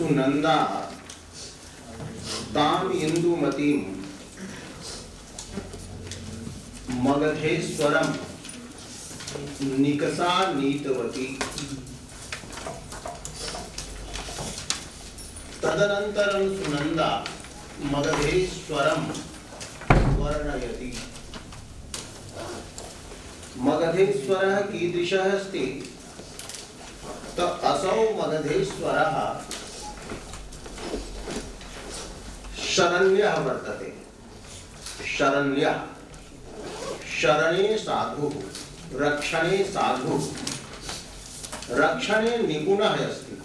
सुनंदा ताम इंदुमतीम मगधेश्वरम निकषा नीतवती। तदनंतरं सुनंदा मगधेश्वरम वर्णयति। मगधेश्वरः कीदृशः अस्ति? तो असौ मगधेश्वरः शरण्यः वर्तते। शरण्यः शरणे साधु, रक्षणे साधु, रक्षणे निपुणः अस्ति।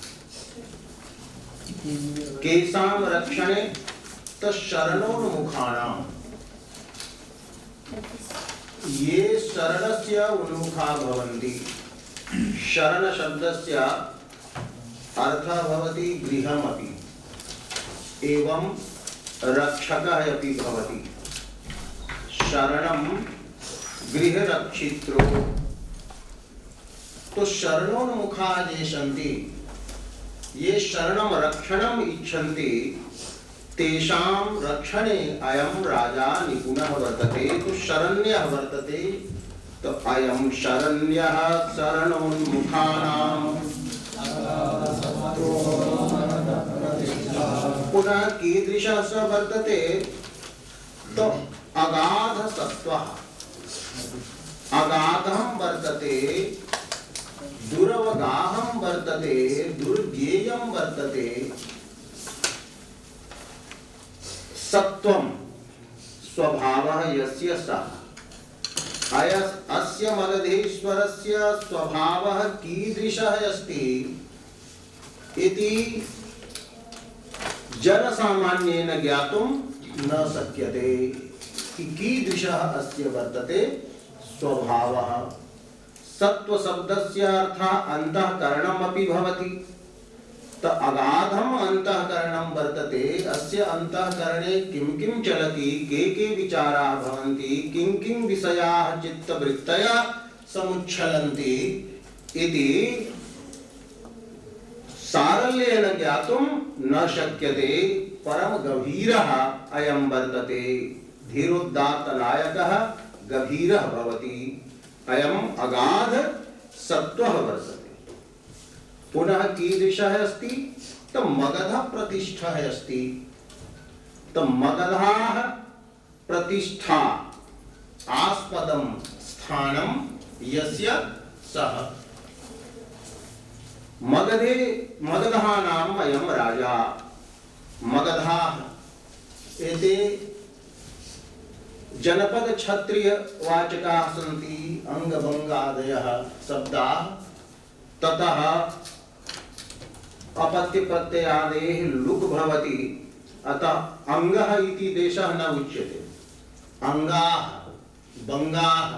केषां रक्षणे? तो शरणोन्मुखानां। ये शरणस्य उन्मुखा भवन्ति। शरण शब्दस्य अर्थः भवति गृहमपि एवं रक्षकः अपि भवति। शरणं गृहरक्षित्रो। तो शरणोन्मुखा ये सन्ति, ये शरणं रक्षणम् इच्छन्ति, तेषां रक्षणे अयं राजा निपुणः वर्तते। तो शरण्यः वर्तते। तो अयं शरण्यः शरणोन्मुखानां पुनः कीदृशः स वर्तते? तो अगाध सत्त्वः, अगाधं वर्तते, दुरवगाहं वर्तते, दुर्ज्ञेयं वर्तते। सत्वं स्वभावः यस्य सः। अस्य मगधेश्वरस्य स्वभावः कीदृशः अस्ति इति जनसामान्येन ज्ञातुं न शक्यते। कीदृशः अस्य वर्तते स्वभावः। सत्व शब्दस्य अर्थः अंतःकरणम् अपि भवति। तो अगाधम् अंतःकरणं वर्तते। अस्य अंतःकरणे किं किं चलति, के विचाराः भवन्ति, किं किं विषयाः चित्तवृत्तयः समुच्छलन्ति इति सारल्येन ज्ञातुं न शक्यते। परम गभीरः अयं वर्तते। धीरोदात्तनायकः गभीरः भवति। अयम् अगाध सत्त्वः वर्तते। पुनः कीदृशः अस्ति? तो मगध प्रतिष्ठः अस्ति। तो मगधाः प्रतिष्ठा आस्पदं स्थानं यस्य सः। मगधे मगधानाम् अयं राजा। मगधाः एते जनपद क्षत्रिय वाचकाः सन्ति। अंगभंगादयः शब्दाः। ततः अपत्य प्रत्ययादेः लुक् भवति। अतः अंगः इति देशः न उच्यते। अंगाः, बंगाः,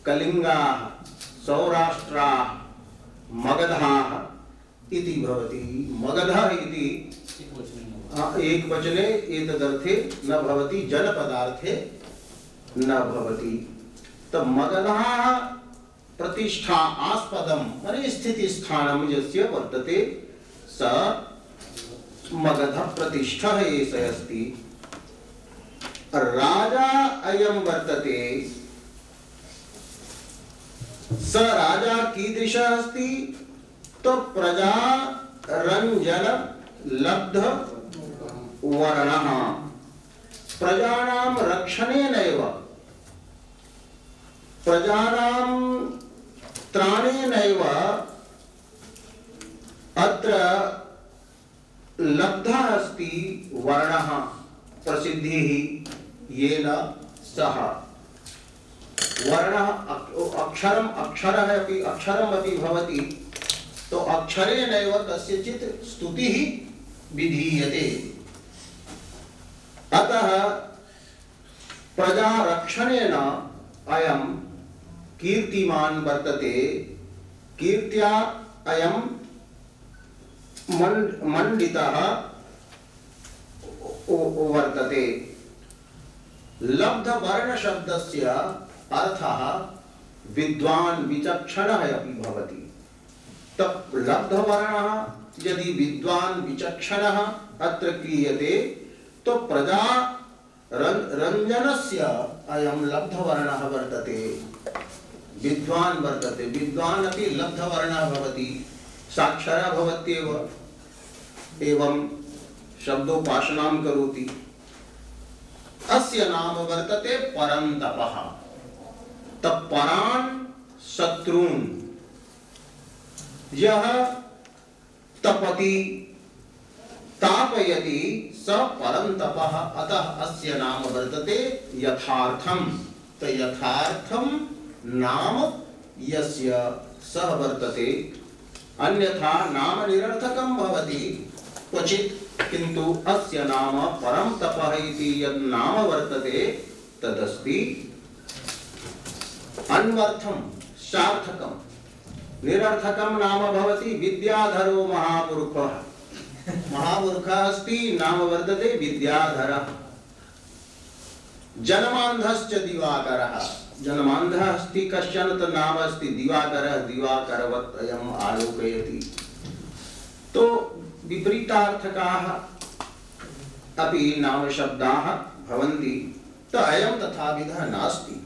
कलिंगाः, सौराष्ट्राः, मगधाः इति भवति। मगधः इति एक वचने एतदर्थे न भवति, जनपदार्थे न भवति। तो मगधाः प्रतिष्ठा आस्पदम माने स्थिति स्थानम यस्य वर्तते स मगध प्रतिष्ठा एष अस्ति। राजा अयं वर्तते। स राजा कीदृशः अस्ति? तो प्रजा रंजन लब्ध वर्णः। प्रजानां रक्षणेनैव, प्रजानां त्राणेनैव अत्र लब्धः अस्ति वर्णः, प्रसिद्धिः येन सः। वर्णः अक्षरः अपि अक्षरमपि भवति। तो अक्षरेणैव कस्यचित् स्तुतिः विधीयते। अतः प्रजा रक्षणेन अयं कीर्तिमान वर्तते। कीर्त्या अयं मंडितः वर्तते। लब्ध वर्ण शब्दस्य अर्थः विद्वान विचक्षणः अपि भवति। तब लब्ध वर्णः यदि विद्वान विचक्षणः अत्र क्रियते तो प्रजा रञ्जनस्य अयं लब्धवर्णः वर्तते, विद्वान वर्तते। विद्वान अपि लब्धवर्णः भवति, साक्षरः भवत्येव, एवं शब्दोपासनां करोति। अस्य नाम वर्तते परन्तपः। तपरान् शत्रून् यः तपति तापयति स परन्तपः। अतः अस्य नाम वर्तते यथार्थं। तो यथार्थं नाम यस्य सः वर्तते। अन्यथा नाम निरर्थकं भवति क्वचित्, किन्तु अस्य नाम परन्तपः इति यद् नाम वर्तते तदस्ति अन्वर्थं सार्थकं। निरर्थकं नाम भवति विद्याधरो महामूर्खः। महामूर्खः अस्ति, नाम वर्तते विद्याधरः। जन्मान्धश्च दिवाकरः। जन्मान्धः अस्ति कश्चन, तो नाम अस्ति दिवाकरः। दिवाकरवत् अयम् आलोकयति। तो विपरीतार्थकाः अपि नामशब्दाः भवन्ति। तो अयं तथाविधः नास्ति।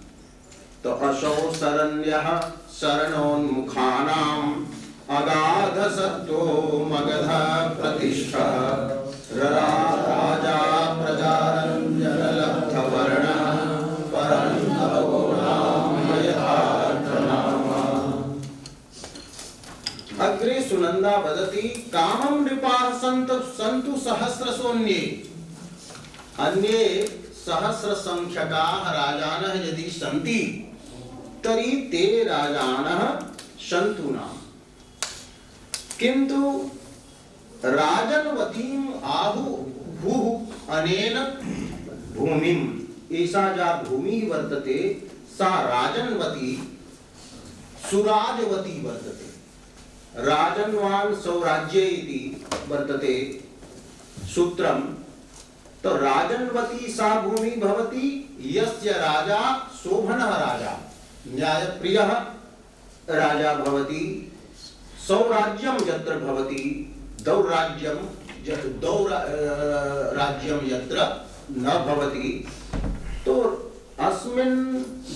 तो असौ शरण्यः शरणोन्मुखानाम् अगाध सत्तो मगध प्रतिष्ठा राजा प्रजारञ्जनलब्धवर्णः परन्तपो नाम यथार्थनाम। अग्रे सुनंदा वदति कामं नृपाः सन्तु सहस्रशोऽन्ये। अन्ये सहस्रसंख्यकाः राजानः यदि सन्ति तर्हि ते राजानः सन्तु नाम। किन्तु राजन्वतीम् आहुः अनेन भूमिम्। एषा या भूमिः वर्तते सा राजन्वती सुराजवती वर्तते। राजन्वान् सौराज्ये इति वर्तते सूत्रम्। तो राजन्वती सा भूमि भवति यस्य राजा शोभनः राजा, न्यायप्रियः राजा भवति। सौराज्यं यत्र भवति दौर्राज्यं यत्र न भवति। तो अस्मिन्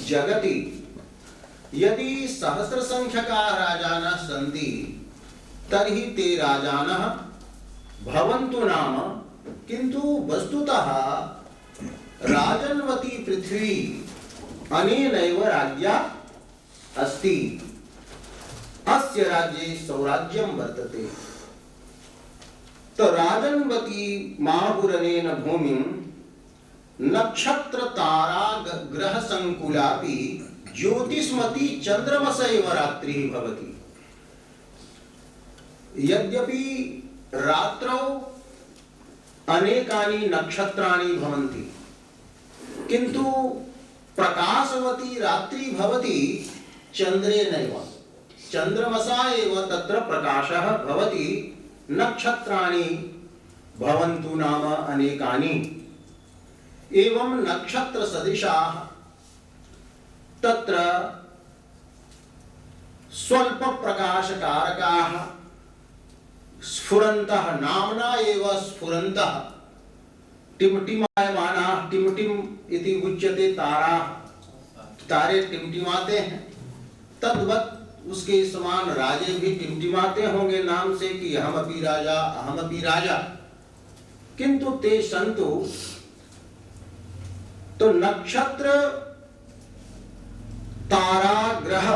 जगति यदि सहस्रसंख्यकाः राजानः सन्ति तर्हि ते राजानः भवन्तु नाम। किन्तु वस्तुतः राजन्वती पृथ्वी अनेनैव राज्या अस्ति। अस्य राज्ये सौराज्यं वर्तते। तो राजन्वती माहुरनेन भूमिं नक्षत्र तारा ग्रह संकुलापि ज्योतिष्मती चंद्रमसैव रात्रिः भवति। यद्यपि रात्रौ अनेकानि नक्षत्राणि भवन्ति, किन्तु प्रकाशवती रात्रि भवति चन्द्रेणैव। चन्द्रमसा एव तत्र प्रकाशः भवति। नक्षत्राणि भवन्तु नाम अनेकानि। एवं नक्षत्र सदृशाः तत्र स्वल्प प्रकाशकारकाः स्फुरन्तः नाम्ना एव स्फुरन्तः टिमटिमायमानाः। टिमटिम इति उच्यते तारा, तारे टिमटिमाते हैं। तद्वत् उसके समान राजे भी टिमटिमाते होंगे नाम से कि अहमपि राजा अहमपि राजा। किंतु ते सन्तु। तो नक्षत्र तारा ग्रह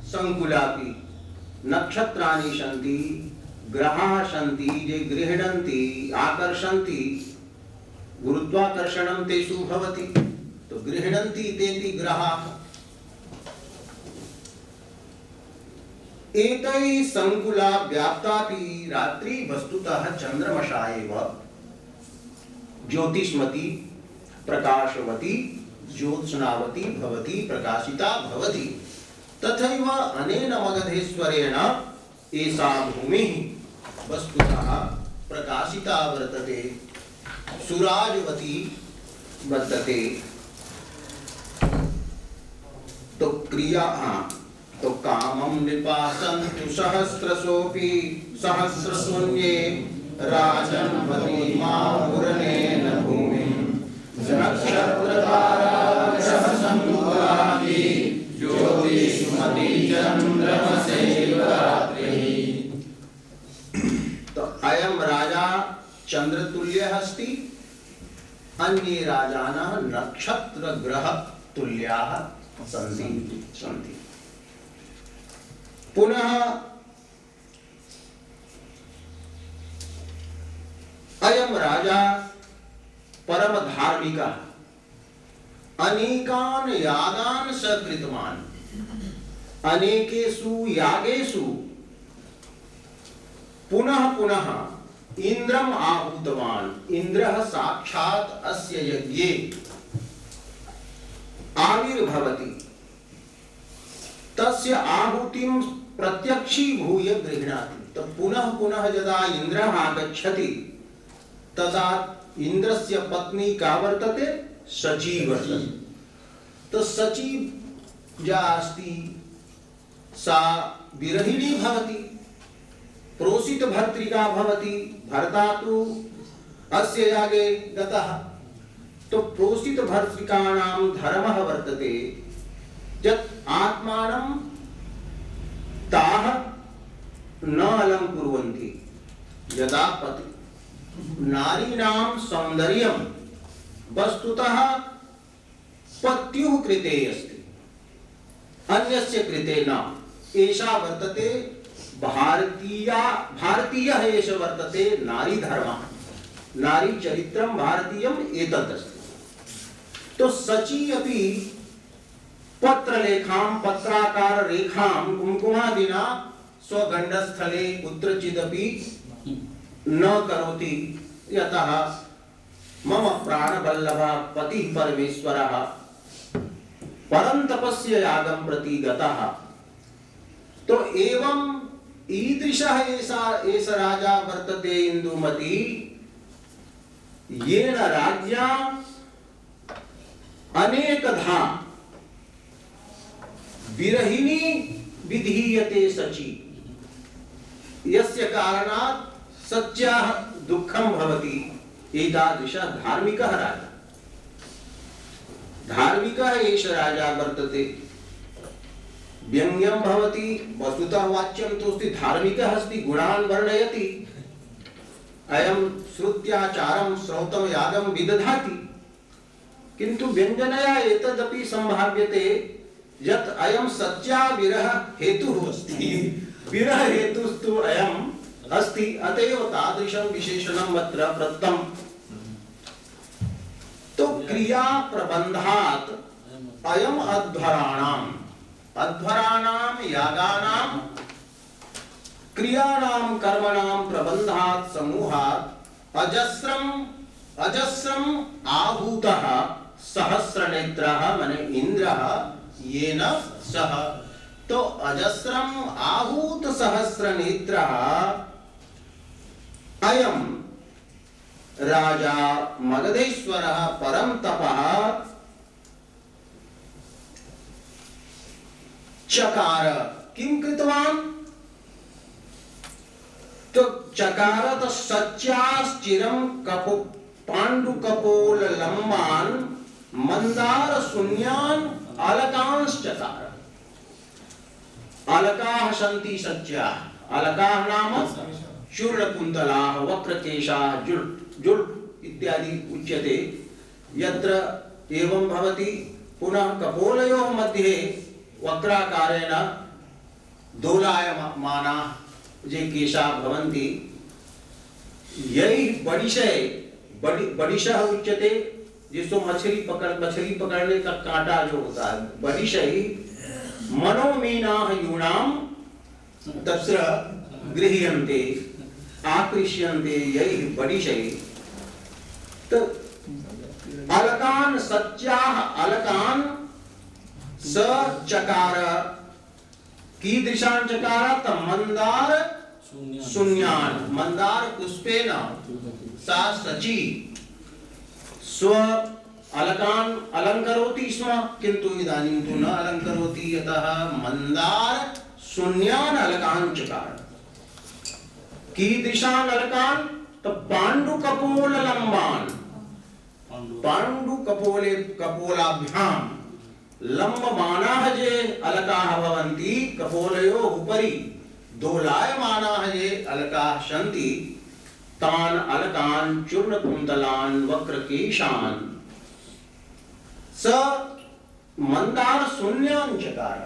संकुलापि नक्षत्राणि सन्ति, ग्रहाः सन्ति ये गृह्णन्ति आकर्षन्ति। गुरुत्वाकर्षणं तेषु भवति। तो गृह्णन्ति तेऽपि ग्रहाः। एतैः संकुला व्याप्तापि रात्रि वस्तुतः चंद्रमसा एव ज्योतिष्मती प्रकाशवती ज्योत्स्नावती भवति, प्रकाशिता भवति। तथैव अनेन मगधेश्वरेण एषा भूमिः वस्तुतः प्रकाशिता वर्तते, सुराजवती वर्तते। तो क्रिया तो कामं निपासन्तु सहस्रशोऽपि सहस्रशून्ये राजन्पतिमाहुरनेन भूमिं नक्षत्रताराग्रहसम्भवामि ज्योतिष्मती चन्द्रमसैव रात्रिः। तो अयं राजा चन्द्रतुल्यः अस्ति, अन्ये राजानः नक्षत्रग्रहतुल्याः सन्ति। पुनः अयं राजा परम धार्मिकः, अनेकान् यागान् स कृतवान्, अनेकेषु यागेषु पुनः पुनः इंद्रम् आहूतवान्। इंद्रः साक्षात् अस्य यज्ञे आविर्भवति, तस्य आहुतिं प्रत्यक्षीभूय गृह्णाति। तो पुनः पुनः यदा इंद्रः आगच्छति तदा इंद्रस्य पत्नी का वर्तते, शची वर्तते। तो शची या अस्ति सा विरहिणी भवति, प्रोषित भर्तृका भवति। भर्ता तु अस्य यागे गतः। तो प्रोषित भर्तृकाणां धर्मः वर्तते यत् आत्मानं ताः न अलङ्कुर्वन्ति। यदा पति नारीणां सौन्दर्यं वस्तुतः पत्युः कृते अस्ति, अन्यस्य कृते न। एषा वर्तते भारतीयः एष वर्तते नारी धर्मः, नारी चरित्रं भारतीयम् एतदस्ति। तो शची अपि पत्रलेखां पत्राकार रेखां कुङ्कुमादिना स्वगण्डस्थले कुत्रचिदपि न करोति, यतः मम प्राणवल्लभः पतिः परमेश्वरः परन्तपस्य यागं प्रति गतः। तो एवं ईदृशः एष राजा वर्तते इन्दुमती, येन राज्ञा अनेकधा विरहिणी विधीयते शची, यस्य कारणात् सच्याः दुःखं भवति। एतादृशः धार्मिकः राजा, धार्मिकः एष राजा वर्तते। व्यङ्ग्यं भवति, वस्तुतः वाच्यं तु अस्ति धार्मिकः अस्ति, गुणान् वर्णयति। अयं श्रुत्याचारं श्रौतं यागं विदधाति, किन्तु व्यञ्जनया एतदपि संभाव्यते यत् अयं सच्या विरह हेतुः अस्ति, विरह हेतुस्तु अयम् अस्ति, अत एव तादृशं विशेषणम् अत्र प्रदत्तम्। तो क्रिया प्रबन्धात् अयम् अध्वराणां यागानां क्रियाणां कर्मणां प्रबन्धात् समूहात् अजस्रम् आहूतः सहस्रनेत्रः माने इंद्रः येन सह। तो अजस्रम् आहूत सहस्रनेत्रः अयं राजा मगधेश्वरः परम तपः चकार। किं कृतवान्? तो चकारत सच्याश्चिरं कपो पाण्डुकपोल लम्बान् मंदार शून्यान् अलकांश्चकार। अलकाः सन्ति सच्याः, अलकाः नाम चूर्णकुन्तलाः वक्रकेशाः जुल् इत्यादि उच्यते। यत्र एवं भवति पुनः कपोलयोः मध्ये वक्राकारेण दोलायमानाः ये केशाः भवन्ति। यही बडिशः उच्यते, जिसको मछली पकड़ने का कांटा जो होता है, बडिशही मनोमीनाः यूणां तत्र गृह्यन्ते आकृष्यन्ते, यही बडिशही। तो अलकान् सच्याः अलकान् स चकार। कीदृशान् चकार? मंदार शून्यान्, मंदार पुष्पेन सा शची अलकान् अलङ्करोति स्म, किन्तु इदानीं तु न अलङ्करोति, यतः मन्दार शून्यान् अलकान् चकार। कीदृशान् अलकान्? पाण्डुकपोललम्बान्, पाण्डुकपोले कपोलाभ्यां लम्बमानाः ये अलकाः भवन्ति, कपोलयोः उपरि दोलायमानाः ये अलकाः सन्ति, तान् अलकान् चूर्णकुन्तलान् वक्रकेशान् स मंदार शून्यान् चकार,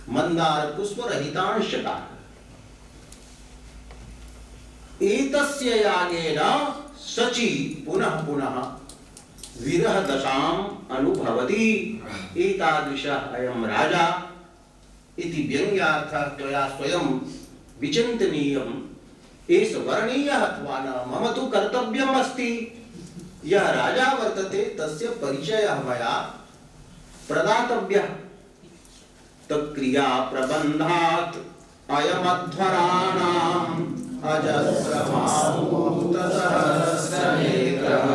मंदार पुष्परहितान् चकार। एतस्य यागेन सची पुनः पुनः विरह दशाम् अनुभवति, एतादृशः अयं राजा इति व्यङ्ग्यार्थः त्वया स्वयं विचिन्तनीयम्। एष वर्णीयः अथवा न, मम तु कर्तव्यम् अस्ति। यह राजा वर्तते तस्य परिचयः मया प्रदातव्यः। तत्क्रिया प्रबन्धात् अयमध्वराणाम् अजस्रमाहूतसहस्रनेत्रः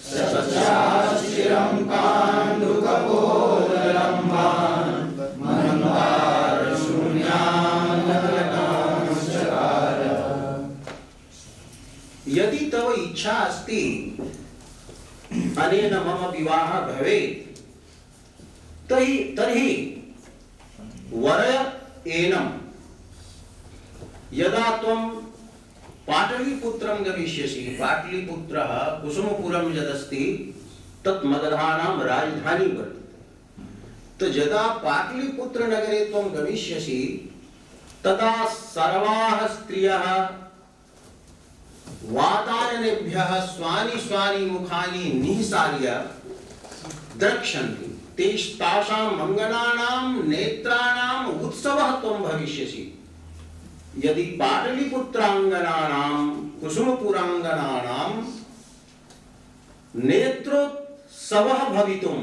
सचाचिरं पाण्डुकपोललम्बान् मन्दारशून्यान् अलकान् चकार। यदि तव इच्छा अस्ति अनेन मम विवाह भवेत्, तर्हि वर एनं यदा त्वं पाटलिपुत्रं गमिष्यसि, पाटलिपुत्रः कुसुमपुरं यदस्ति तत् मगधानां राजधानी वर्तते, तो यदा पाटलिपुत्र नगरे त्वं गमिष्यसि तदा सर्वाः स्त्रियः वातायनेभ्यः स्वानि स्वानि मुखानि निःसार्य द्रक्ष्यन्ति। तासां मंगनानां नेत्राणां उत्सवः त्वं भविष्यसि। यदि पाटलिपुत्रांगनानां कुसुमपुरांगनानां नेत्रोत्सवः भवितुं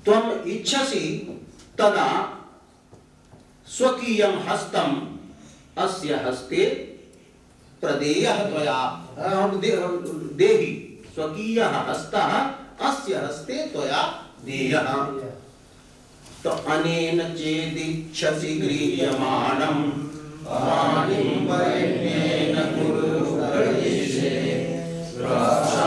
त्वम् इच्छसि, तदा स्वकीयं हस्तम् अस्य हस्ते प्रदेयः त्वया, देहि स्वकीयः हस्तः अस्य हस्ते त्वया देयः। तो अनेन चेदिच्छसि गृह्यमाणं पाणिं वरेण्येन कुरु गणेशे प्रासादवाताय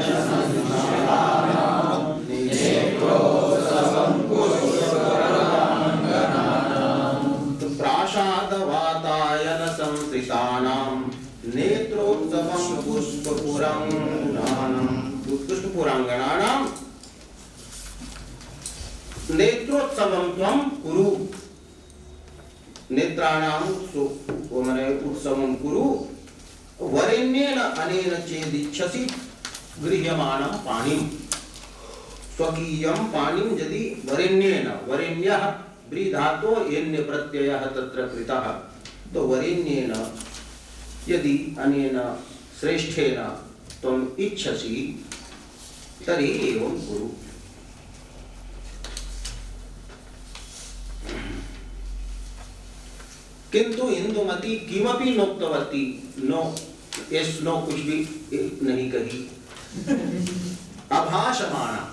संस्मराणां नेत्रोत्सवं कुरु सर्वाङ्गनानां। तो प्रासादवातायन संस्थितानां नेत्रोत्सवं पुष्पपुराङ्गनानां नेत्रोत्सवं त्वं कुरु, नेत्राणां उत्सवं कुरु। वरेण्येन अनेन चेदिच्छसि गृह्यमाणं पाणिं, स्वकीयं पाणिं यदि वरेण्येन, वरेण्यः व्रीधातो एन्य प्रत्ययः तत्र कृतः, तो वरेण्येन यदि अनेन श्रेष्ठेन त्वम् इच्छसि तर्हि एवं कुरु। किंतु इंदुमती किमपि नोक्तवती, नो यस नो कुछ भी नहीं कही। अभाषमाणा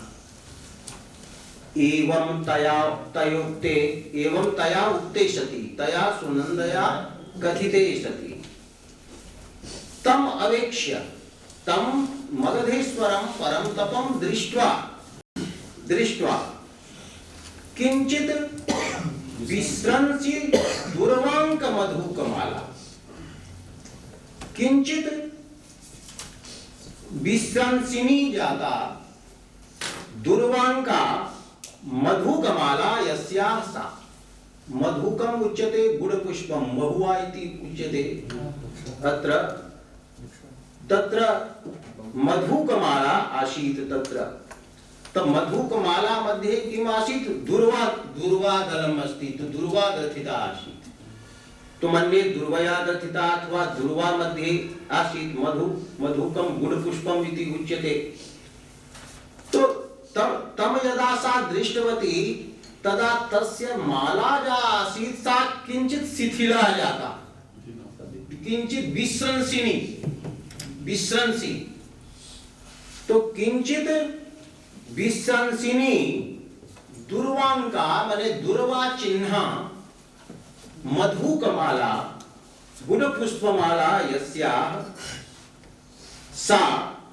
एवं तया तयोक्ते, एवं तया उक्ते सति, तया सुनंदया कथिते सति तम अवेक्ष्य तम मगधेश्वरं परम तपं दृष्ट्वा किंचित विस्रंसि दुर्वांक मधुकमाला, किंचित विस्रंसिनी जाता दुर्वांका मधुकमाला यस्याः सा। मधुकम उच्यते गुडपुष्पं, महुआ इति उच्यते अत्र। तत्र मधुकमाला आसीत् तत्र। तब मधुकमाला मध्ये किम् आसीत्? दुर्वादलम् अस्ति, तो दुर्वाग्रथिता आसीत्। तो मन्ये दुर्वयाग्रथिता अथवा दुर्वा मध्ये आसीत् मधुकं गुडपुष्पम् इति उच्यते। तो तम यदा सा दृष्टवती तदा तस्य माला या आसीत् सा किंचित शिथिला जाता, किंचित विस्रंसिनी। विश्रंसी, तो किंचित विश्रंसिनी दुर्वांका माने दुर्वा चिन्ह मधुकमाला गुण पुष्पमाला यस्याः सा,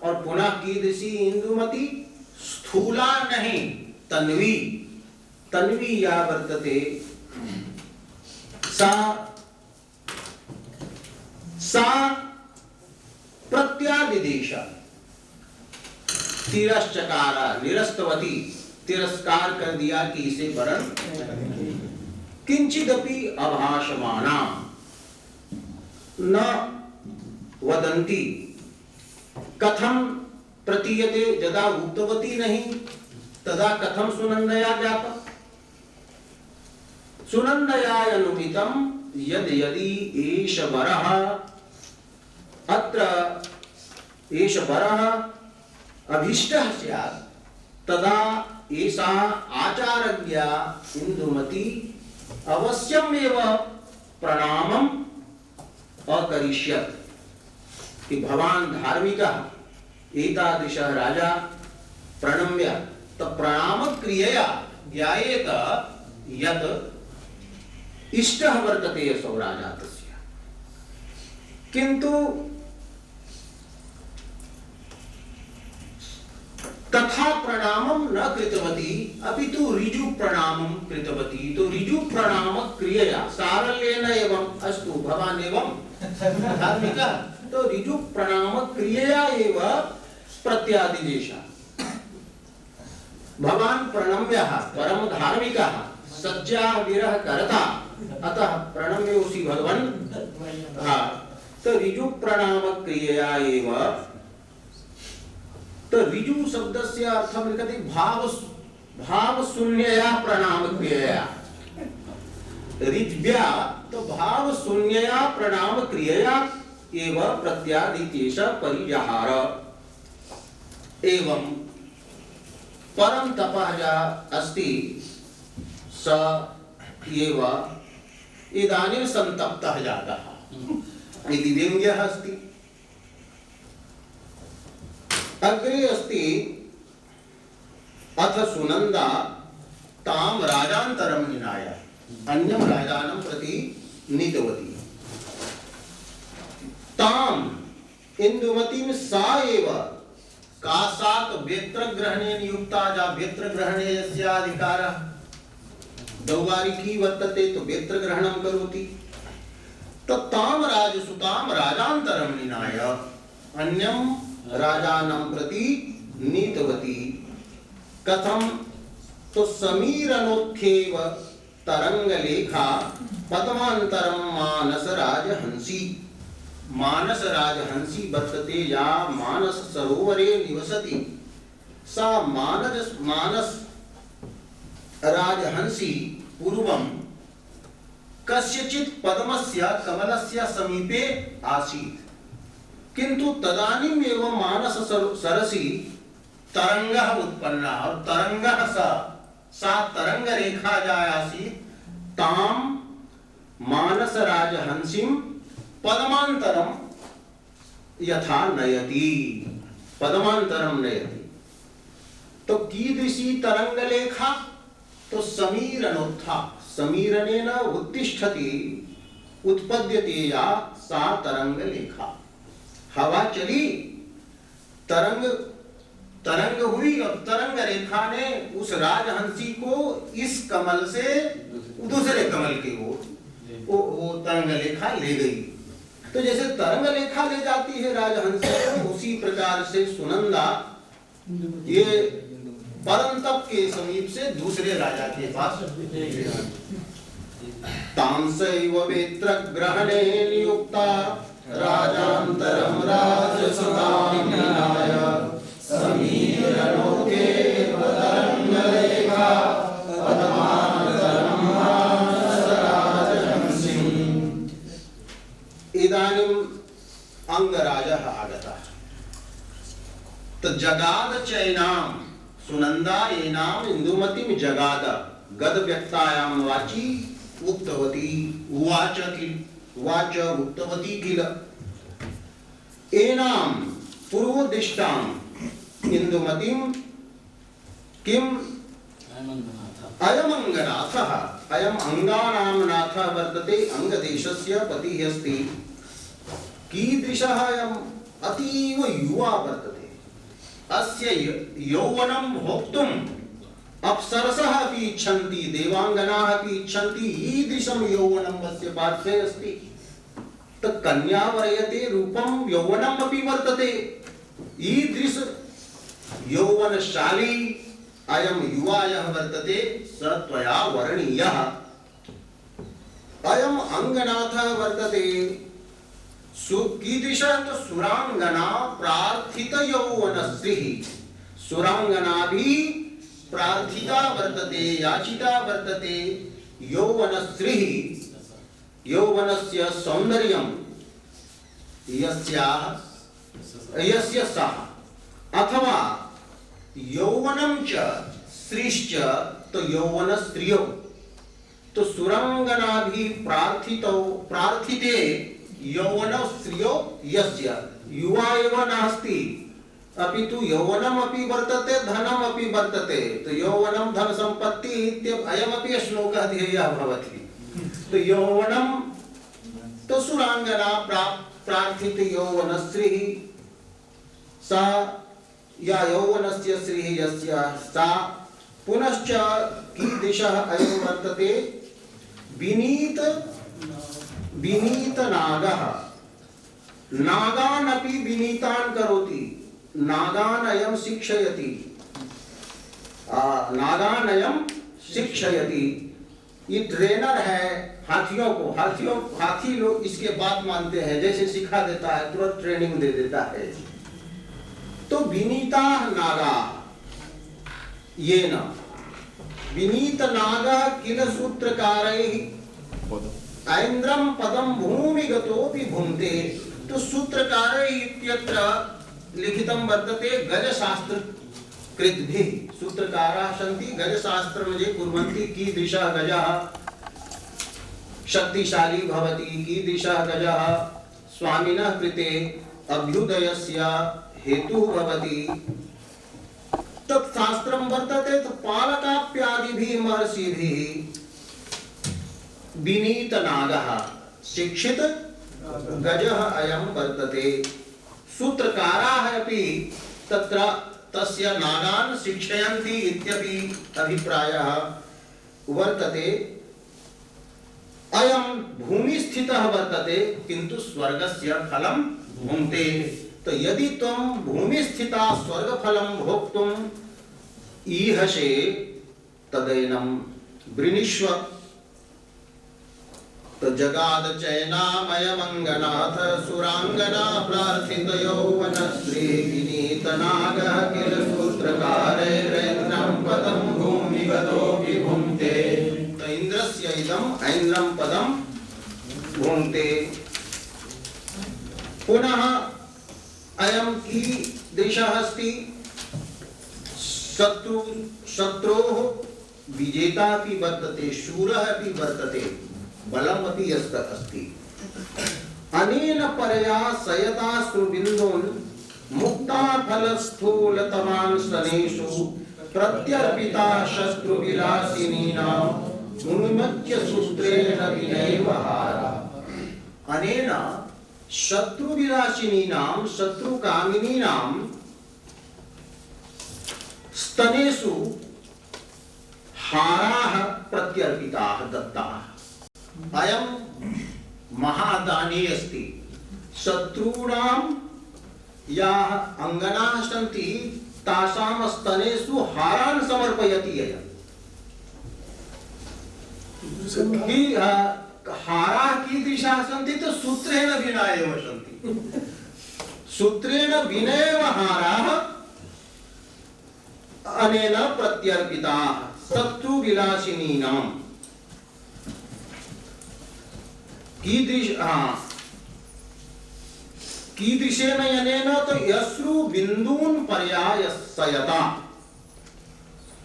और पुनः कीदृशी इंदुमती, स्थूला नहीं तन्वी, तन्वी या वर्तते सा सा प्रत्यादिदेश तिरस्चकारा निरस्तवती, तिरस्कार कर दिया कि इसे वरण किंचिदपि अभाषमाना न वदंती, कथम प्रतीयते यदा उक्तवती नहीं तदा कथम सुनंदया जाता, सुनंदया अनुमितम यद यदि एष वरः अत्र एष वरः अभीष्टः स्यात् तदा एषा आचारज्ञा इंदुमती अवश्यमेव प्रणामम् अकरिष्यत्, कि भवान धार्मिकः एतादृशः राजा प्रणम्य प्रणाम क्रियया ज्ञायेत यत् इष्टः वर्तते असौ राजा तस्य, किंतु तथा प्रणामं न कृतवती अपितु ऋजु प्रणामं कृतवती, तो ऋजु प्रणाम क्रियया सारल्येन एवं अस्तु भवान् एवं धार्मिकः, तो ऋजु प्रणाम क्रियया एव प्रत्यादिदेशः, भवान् प्रणम्यः परम धार्मिकः सज्जा विरह करता, अतः प्रणम्योऽसि भगवन्, तो ऋजु प्रणाम क्रियया एव, तो ऋजु शब्दस्य अर्थं लिखति भाव शून्यया प्रणाम क्रियया, ऋज्भ्या तो भाव शून्यया प्रणाम क्रियया एव प्रत्यादिदेश परिजहार, एवं परम तपः या अस्ति स एव इदानीं संतप्तः जातः इति व्यङ्ग्यः अस्ति। अग्रे अस्ति अथ सुनंदा ताम राजांतरं निनाय अन्यं राजानं प्रति नीतवती, ताम इंदुमतीं सा एव कासात् व्यत्रग्रहणे नियुक्ता, जा व्यत्रग्रहणे यस्य अधिकारः दौवारिकी वर्तते तो व्यत्रग्रहणं करोति, ताम राजसुतां राजांतरं निनाय अन्यं राजानं प्रति नीतवती, कथम, तो समीरणोत्थेव तरंगलेखा पद्मांतरं मानस राजहंसी, मानस राजहंसी वर्तते या मानस सरोवरे निवसति, सा मानस राजहंसी पूर्वं कस्यचित् पद्मस्य कमलस्य समीपे आसीत्, किंतु तदानीम् एव मानस सरसी तरंगः उत्पन्नः, और तरंगः सा तरंग रेखा जायासीत्, ताम मानस राजहंसीं पद्मांतरं यथा नयति, पद्मांतरं नयति, तो कीदृशी तरंग लेखा, तो समीरणोत्था, समीरणेन उत्तिष्ठति उत्पद्यते या सा तरंग लेखा, हवा चली तरंग हुई और तरंग रेखा ने उस राजहंसी को इस कमल से दूसरे कमल की ओर वो तरंग लेखा ले गई, तो जैसे तरंग लेखा ले जाती है राजहंसी को, उसी प्रकार से सुनंदा ये परंतप के समीप से दूसरे राजा के पास, तांसैव वेत्रग्रहणे नियुक्ता राजांतरं राजसुतां निनाय समीरणोत्थे तरंगलेखा पद्मांतरं मानस राजहंसीं। इदानीं अंगराजः आगतः, तो जगाद चैनां सुनंदा एनाम इंदुमतीं जगाद, गद व्यक्तायां वाची उक्तवती, उवाच किल, उवाच उक्तवती किल, एनाम पूर्वोदिष्टाम इंदुमतिम किम अयम अंगनाथः अयम अंगानां नाथः वर्तते अंगदेशस्य पतिः अस्ति कीदृशः अयम अतीव युवा वर्तते अस्य यौवनं भोक्तुम् अप्सरसः अपि इच्छन्ति देवांगनाः अपि इच्छन्ति ईदृशं यौवनं अस्य पार्श्वे अस्ति कन्या वरयते रूपं यौवनम् अपि वर्तते ईदृश यौवनशाली अयं युवा यः वर्तते स त्वया वरणीयः अयम् अंगनाथः वर्तते कीदृशः तो सुरांगना प्रार्थित यौवनस्त्रीः सुरांगना भी प्रार्थिता वर्तते याचिता वर्तते यौवनस्त्रीः यौवनस्य सौंदर्यं यस्य सः अथवा यौवनं च स्त्रीश्च तो यौवनस्त्रियो तो सुरांगना भी प्रार्थिते यौवनस्त्रियो यस्य युवा एव नास्ति अपि तु यौवनमपि वर्तते धनमपि वर्तते तो यौवनं धन सम्पत्ति अयमपि श्लोकः ध्येयः भवति तो यौवनं तो सुरांगना प्रार्थित यौवनस्त्रीः सा या यौवनस्य स्त्रीः यस्य सा पुनश्च कीदृशः अयं वर्तते विनीतनागः नागान् अपि विनीतान् करोति नागान् अयं शिक्षयति नागान् अयं शिक्षयति ये ट्रेनर है हाथियों को हाथी लोग इसके बात मानते हैं जैसे सिखा देता है तुरंत ट्रेनिंग दे देता है तो विनीता नागा ये न विनीत नागा किल सूत्रकारैः ऐन्द्रं पदं भूमिगतोऽपि भुङ्क्ते तो सूत्रकारैः इत्यत्र लिखितं वर्तते गजशास्त्र कृद्भिः सूत्रकाराः सन्ति गजशास्त्रं ये कुर्वन्ति कीदृशः गजः शक्तिशाली भवति कीदृशः गजः स्वामिनः कृते अभ्युदयस्य हेतुः भवति तत्शास्त्रं वर्तते तो पालकाप्यादिभिः महर्षिभिः विनीतनागः शिक्षित गजः अयं वर्तते सूत्रकाराः अपि तत्र तस्य नागान् शिक्षयन्ति इत्यपि अभिप्रायः वर्तते अयं भूमिस्थितः वर्तते किन्तु स्वर्गस्य फलं भुङ्क्ते तो यदि तुम भूमि स्थिता स्वर्ग फलम भोक्तुम ईहसे तदैनं वृणीष्व तो जगाद चैनामयमंगनाथ सुरांगना प्रार्थित यौवनस्त्री विनीतनागः किल सूत्रकारैरेन्द्रं पदं भूमिगतोऽपि भुङ्क्ते तो इंद्रस्य इदं ऐन्द्रं पदं भुङ्क्ते पुनः अयं कीदृशः अस्ति शत्रोः विजेता अपि वर्तते शूरः अपि वर्तते बलम् अपि अस्ति अनेन परया सयताश्रुबिन्दून् मुक्ता फलस्थूलतमान् स्तनेषु प्रत्यर्पिता शत्रुविलासिनीनां मुनिमज्य सूत्रेण विनैवहारा अनेन शत्रुविलासिनीनां शत्रुकामिनीनां स्तनेषु हाराः प्रत्यर्पिताः दत्ताः अयं महादानी अस्ति शत्रूणां याः अंगनाः सन्ति तासां स्तनेषु हारान् समर्पयति अयम् हाराः कीदृशाः सन्ति तो सूत्रेण विना एव सन्ति सूत्रेण विना एव हाराः अनेन प्रत्यर्पिताः शत्रुविलासिनीनां कीदृशेन अनेन तो यश्रु बिन्दून् पर्यायसयता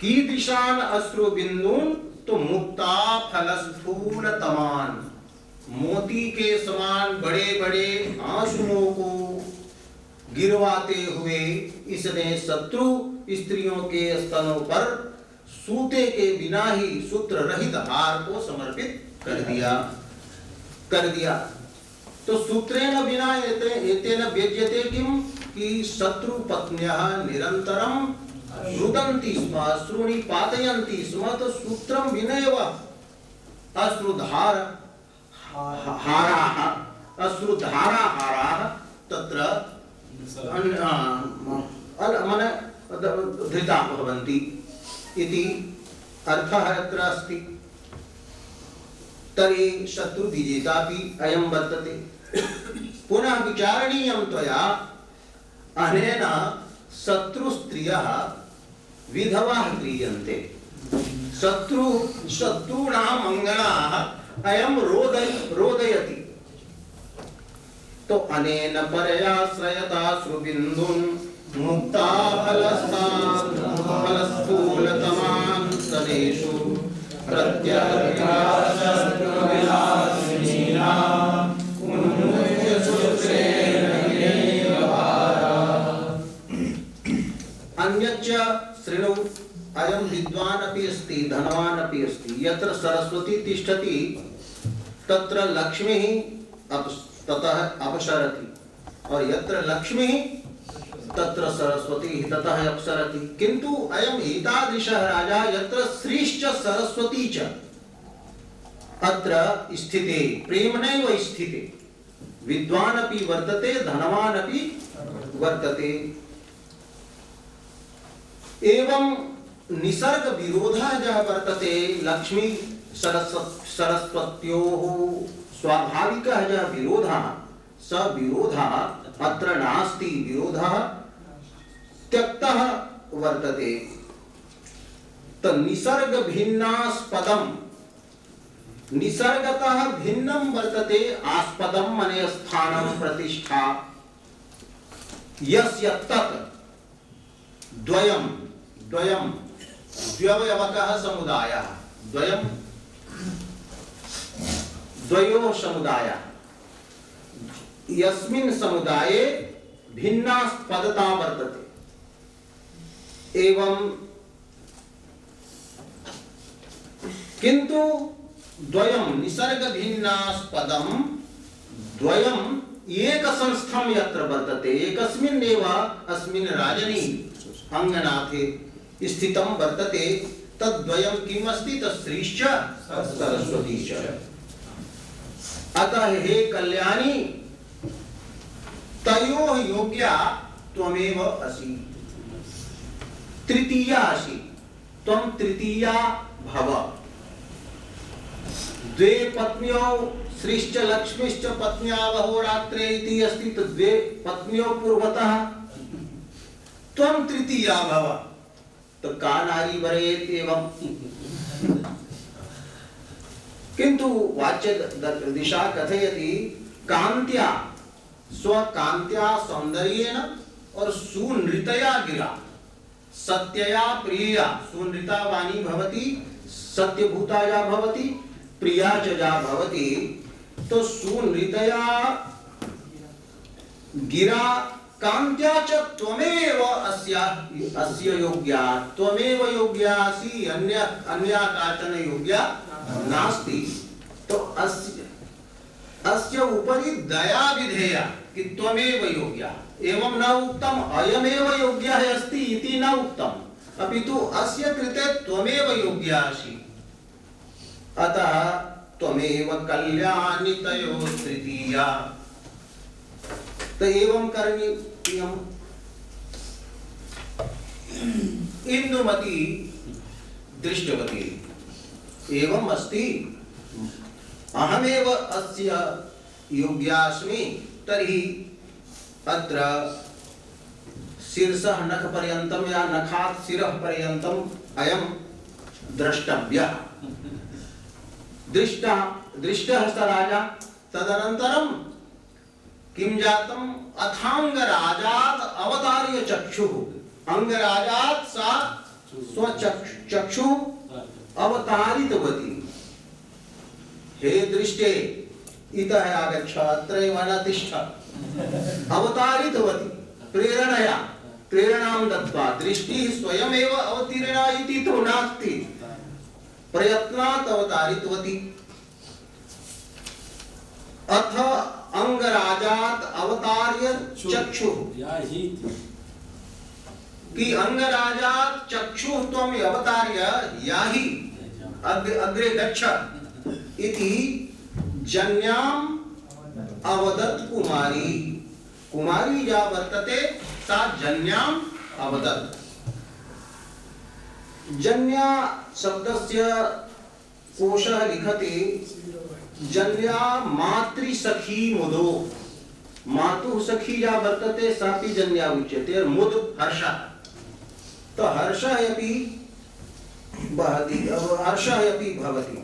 कीदृशान् अश्रु बिन्दून् तो मुक्ता फलस्थूलतमान् मोती के समान बड़े बड़े आंसुओं को गिरवाते हुए इसने शत्रु स्त्रियों के स्तनों पर सूते के बिना ही सूत्र रहित हार को समर्पित कर दिया। तो सूत्रेण बिना एतेन व्यज्यते किम कि शत्रु पत्न्यः निरंतरम रुदन्ति स्म अश्रूणि पातयन्ति स्म। तो सूत्रम विनैव अश्रुधार हाराः तत्र धृता भवन्ति इति अर्थः अत्र अस्ति। तर्हि शत्रु विजेतापि अयं वर्तते। पुनः विचारणीयं त्वया अनेन शत्रुस्त्रियः विधवाः क्रियन्ते। शत्रूणां मंगणाः अयं रोदयति। तो अनेन परयाश्रयता श्रुबिन्दुन् मुक्ता फलस्थूलतमान् स्तनेषु अन्यच्च शृणु अयं विद्वान् अपि अस्ति धनवान् अपि अस्ति। यत्र सरस्वती तिष्ठति तत्र लक्ष्मीः ततः अपसरति और यत्र लक्ष्मीः तत्र सरस्वती ततः अपसरति। किन्तु अयम् एतादृशः राजा यत्र श्रीश्च सरस्वती च अत्र स्थिते प्रेम्णैव स्थिते विद्वान् अपि वर्तते धनवान् अपि वर्तते। एवं निसर्ग विरोधः यः वर्तते लक्ष्मी सरस्वत्योः स्वाभाविकः यः विरोधः स विरोधः अत्र नास्ति। विरोधः त्यक्तः वर्तते। तो निसर्ग भिन्नास्पदम् निसर्गतः भिन्नं वर्तते। आस्पदं मने स्थानं प्रतिष्ठा। यस्य तत् द्वयं द्वयवकः समुदायः द्वयोः समुदायः। यस्मिन् समुदाये भिन्नास्पदता वर्तते। एवं किन्तु द्वयं निसर्ग भिन्नास्पदं द्वयं एक संस्थं यत्र वर्तते एकस्मिन् एव अस्मिन् राजनी अंगनाथे स्थितं वर्तते। तद्द्वयं किम् अस्ति? तस्श्रीश्च सरस्वतीश्च। अतः हे कल्याणी तयोः योग्या त्वमेव असि। तृतीया असि। त्वं तृतीया भव। द्वे पत्न्यौ श्रीश्च लक्ष्मीश्च पत्न्यावहोरात्रे इति अस्ति। तो द्वे पत्न्यौ पूर्वतः त्वं तृतीया भव। तो का नारी वरेत् एवं। किंतु वाच्य दिशा कथयति कांत्या स्वकांत्या सौंदर्येण और सुनृतया गिरा सत्यया प्रिया। सुनृता वाणी भवति सत्यभूता या भवति प्रिया च या भवति। तो सुनृतया गिरा कांत्या च त्वमेव अस्य योग्या। त्वमेव योग्यासि अन्या काचन योग्या नास्ति। तो अस्य उपरि दया विधेया कि त्वमेव योग्या। एवं न उक्तम् अयमेव योग्यः अस्ति इति न उक्तम्, अपितु अस्य कृते त्वमेव योग्यासि। अतः त्वमेव कल्याणी तयोः तृतीया। तो एवं करणीयम्। इंदुमती दृष्टवती एवं अस्ति अहमेव अस्य योग्यास्मि। तर्हि अत्र शीर्षः नख पर्यन्तं या नखात् शिरः पर्यन्तम् अयं द्रष्टव्यः। दृष्टः स राजा। तदनन्तरं किं जातम्? अथांगराजात् अवतार्य चक्षुः। अंगराजात् सा स्वचक्षुः अवतारितवती। हे दृष्टे इतः आगच्छ अत्रैव न तिष्ठ। अवतारितवती प्रेरणया प्रेरणां दत्त्वा दृष्टिः स्वयमेव अवतीर्णा इति तु नास्ति, प्रयत्नात् अवतारितवती। अथ अंगराजात् अवतार्य चक्षुः कि अंगराजात् चक्षुः त्वम् अवतार्य याहि अग्रे गच्छ इति जन्याम् अवदत् कुमारी। कुमारी या वर्तते सा जन्याम् अवदत्। जन्या शब्दस्य कोशः लिखति जन्या मातृसखी मुदो। मातुः सखी या वर्तते सापि जन्या उच्यते। मुद हर्षः, तो हर्षः अपि वहति, हर्षः अपि भवति।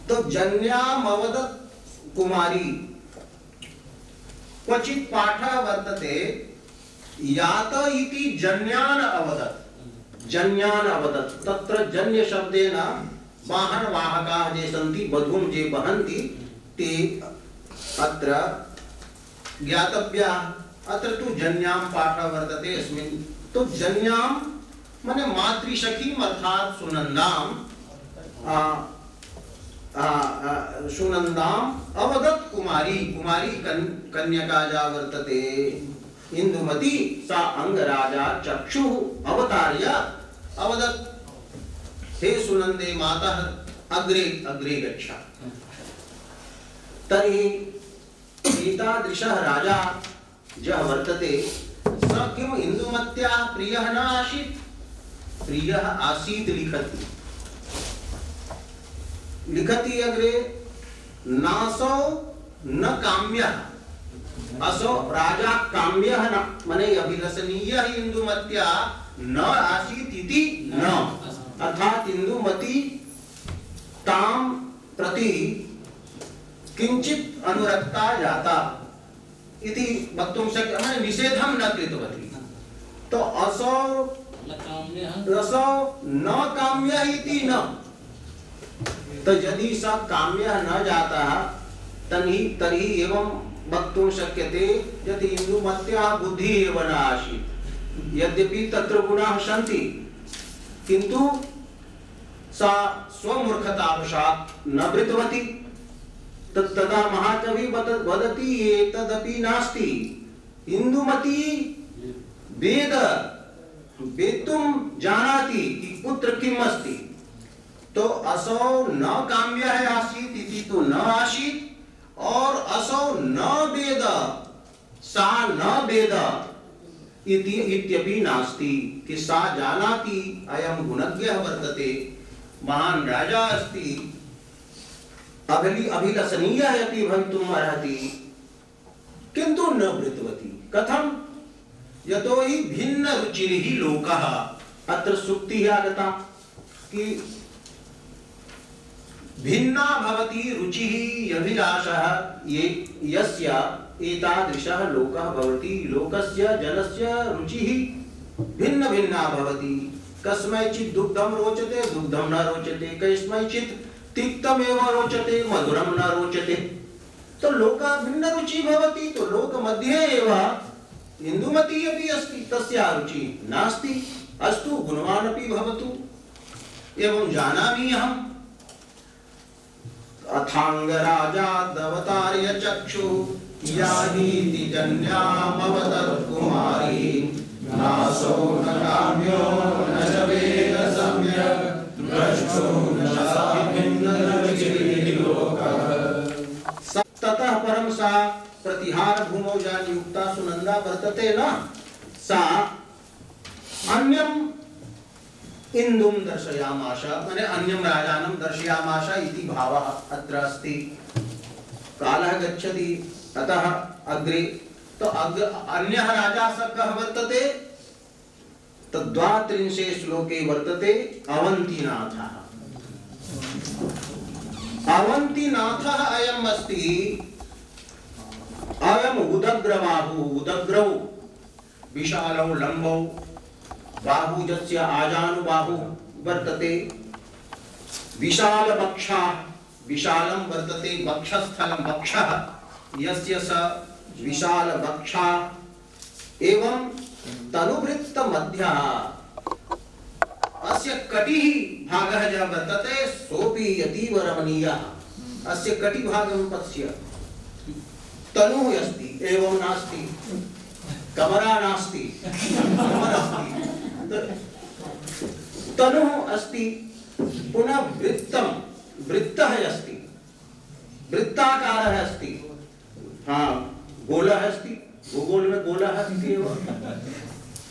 तो जन्याम् अवदत् कुमारी। क्वचित् पाठः वर्तते यात इति जन्यान् अवदत्। जन्यान् अवदत् तत्र जन्य शब्देन वाहन वाहकाः ये सन्ति वधूं ये वहन्ति ते अत्र ज्ञातव्याः। अत्र तु जन्यां पाठः वर्तते अस्मिन्। तो जन्यां माने मातृसखीम् अर्थात् सुनन्दां सुनन्दाम् अवदत् कुमारी। कुमारी कन्यका या वर्तते इंदुमती सा अंगराजा चक्षुः अवतार्य अवदत् हे सुनंदे मातः अग्रे अग्रे गच्छ। तर्हि एतादृशः राजा यः वर्तते स किम् इंदुमत्याः प्रियः न आसीत्? प्रियः आसीत् लिखति। लिखति अग्रे नासौ न काम्यः। असो राजा काम्यः न माने अभिलषणीयः इंदुमत्या न आसीत् इति न, अर्थात् इंदुमती तां प्रति किंचित् अनुरक्ता जाता इति वक्तुं शक्यते। माने निषेधं न कृतवती। तो असौ न काम्यः इति न। तो यदि स काम्यः न जातः तर्हि एवं वक्तुं शक्यते यत् इंदुमत्याः बुद्धिः एव न आसीत्। यद्यपि तत्र गुणाः सन्ति किन्तु सा स्वमूर्खतावशात् न वृतवती। तदा महाकवि वदति एतदपि नास्ति। इंदुमती वेदुं जानाति कि कुत्र किम् अस्ति। तो असौ न काम्यः आसीत् इति तु न आसीत् और असौ न वेद सा न वेद इत्यपि नास्ति कि सा जानाति अयं गुणज्ञः वर्तते, महान् राजा अस्ति, अभिलषणीयः अपि भवितुम् अर्हति, किन्तु न वृतवती। कथं? यतो हि भिन्न रुचिरिः लोकः। अत्र सूक्तिः आगता कि भिन्ना भवति रुचिः अभिलाषः यस्य एतादृशः लोकः भवति। लोकस्य जनस्य रुचिः भिन्न भिन्ना भवति। कस्मैचित् दुग्धं रोचते दुग्धं न रोचते, कस्मैचित् तिक्तमेव रोचते मधुरं न रोचते। तो लोकः भिन्न रुचि भवति। तो लोक मध्ये एव इंदुमती अपि अस्ति, तस्याः रुचिः नास्ति। अस्तु गुणवान् अपि भवतु, एवं जानामि अहम्। अथांगराजादवतार्य चक्षुः याहीति जन्यामवदत् कुमारी। नासौ न काम्यो न च वेद सम्यक् द्रष्टुं न सा भिन्न रुचिरिः लोकः। ततः परं सा प्रतिहार भूमौ या नियुक्ता सुनंदा वर्तते न, सा अन्यं इंदुं दर्शयामाश माने अन्यं राजानं दर्शयामाश इति भावः अत्र अस्ति। कालः गच्छति अतः अग्रे। तो अन्यः राजा कः वर्तते? तद्वात्रिंशे श्लोके वर्तते अवन्तीनाथः। अवन्तीनाथः अयम् अस्ति। अयम् उदग्रबाहुः। उदग्रौ विशालौ लम्बौ बाहु यस्य आजानुबाहु वर्तते। विशाल वक्षः विशालं वर्तते। वक्षस्थलं वक्षः यस्य स विशाल वक्षा एवं तनुभृत्त मध्य अस्य कटिः भागः यः वर्तते सोऽपि अतीव रमणीयः। अस्य कटिभागं पश्य, तनुः अस्ति एवं नास्ति, कमरा नास्ति, तनुः अस्ति, पुनः वृत्तं, वृत्तः अस्ति, वृत्ताकारः अस्ति, हाँ गोलः अस्ति, भूगोल में गोलः अस्ति एव।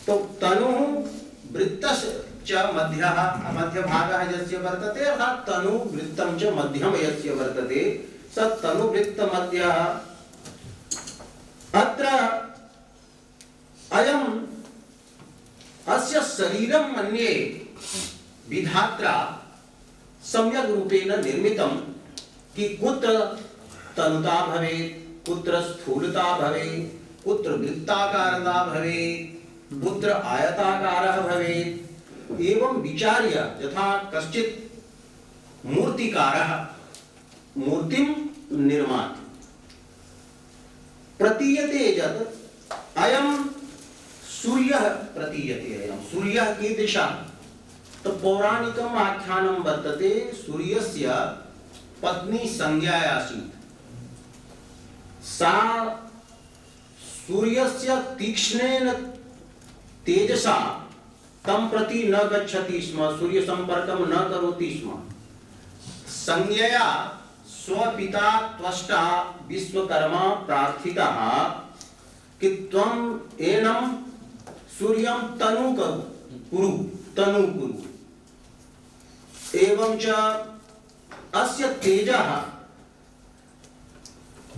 तो तनुः वृत्तस्य च मध्यः मध्यभागः यस्य वर्तते अर्थात् तनु वृत्तं च मध्यम यस्य वर्तते स तनुवृत्त मध्यः। अत्र अयम् अस्य शरीरं मन्ये विधात्रा सम्यक् रूपेण निर्मितं कि कुत्र तनुता भवेत्, कुत्र स्थूलता भवेत्, कुत्र वृत्ताकारता भवेत्, कुत्र आयताकारः भवेत्, एवं विचार्य यथा कश्चित् मूर्तिकारः मूर्तिं निर्माति। प्रतीयते यत् अयं सूर्यः प्रतीयते, अयं सूर्यः कीदृशः? तो पौराणिकम् आख्यानं वर्तते सूर्यस्य पत्नी संज्ञा आसीत्। सा सूर्यस्य तीक्ष्णेन तेजसा तं प्रति न गच्छति स्म, सूर्य संपर्कं न करोति स्म। संज्ञया स्वपिता त्वष्टा विश्वकर्मा प्रार्थितः कि त्वं एनं सूर्यं तनु कुरु, तनु कुरु। एवं च अस्य तेजः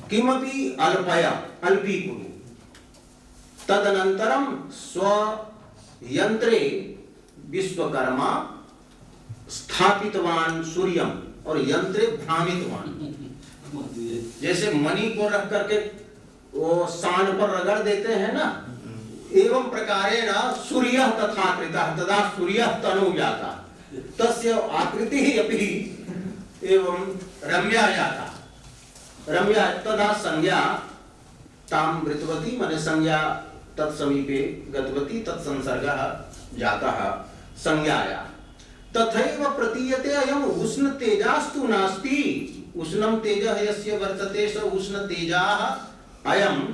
किमपि अल्पीकुरु। तदनन्तरं स्वयंत्रे विश्वकर्मा स्थापितवान सूर्यम और यंत्रे भ्रामितवान। जैसे मणि को रख करके वो सान पर रगड़ देते हैं ना, एवं प्रकारेण सूर्यः तथा कृतः तदा सूर्यः तनु जाता, तस्य आकृतिः अपि एवं रम्या जाता। रम्या तदा संज्ञा तां वृतवती, माने संज्ञा तत्समीपे गतवती, तत्संसर्गः जातः संज्ञाया। तथैव प्रतीयते अयम् उष्ण तेजास्तु नास्ति। उष्णं तेजः यस्य वर्तते स उष्ण तेजाः अयम्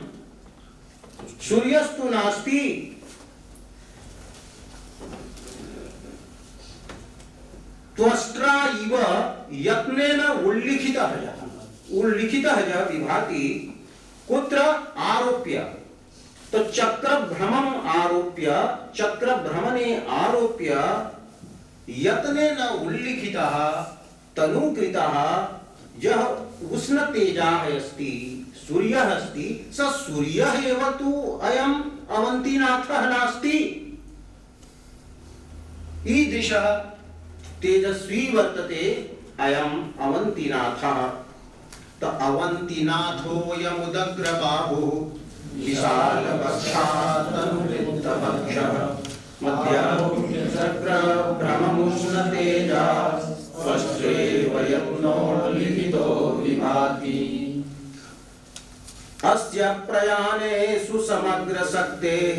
सूर्यस्तु नास्ति। त्वष्ट्रा इव यत्नेन उल्लिखितः यः विभाति कुत्र आरोप्य, तो चक्र भ्रमण आरोप्य, चक्र भ्रमणे आरोप्य यत्नेन उल्लिखितः तनुकृतः यः उष्ण तेजः अस्ति, सूर्यः अस्ति, स सूर्यः एव तु अयम् अवन्तीनाथः नास्ति। ईदृशः तेजस्वी वर्तते अयम् अवन्तीनाथः। त अवन्तीनाथोऽयमुदग्रबाहुः विशालवक्षातनुवृत्तवक्षः मध्यचक्रभ्रममुष्णतेजः स्पष्टेव यत्नोल्लिखितो विभाति। अस्य प्रयाणेषु समग्रशक्तेः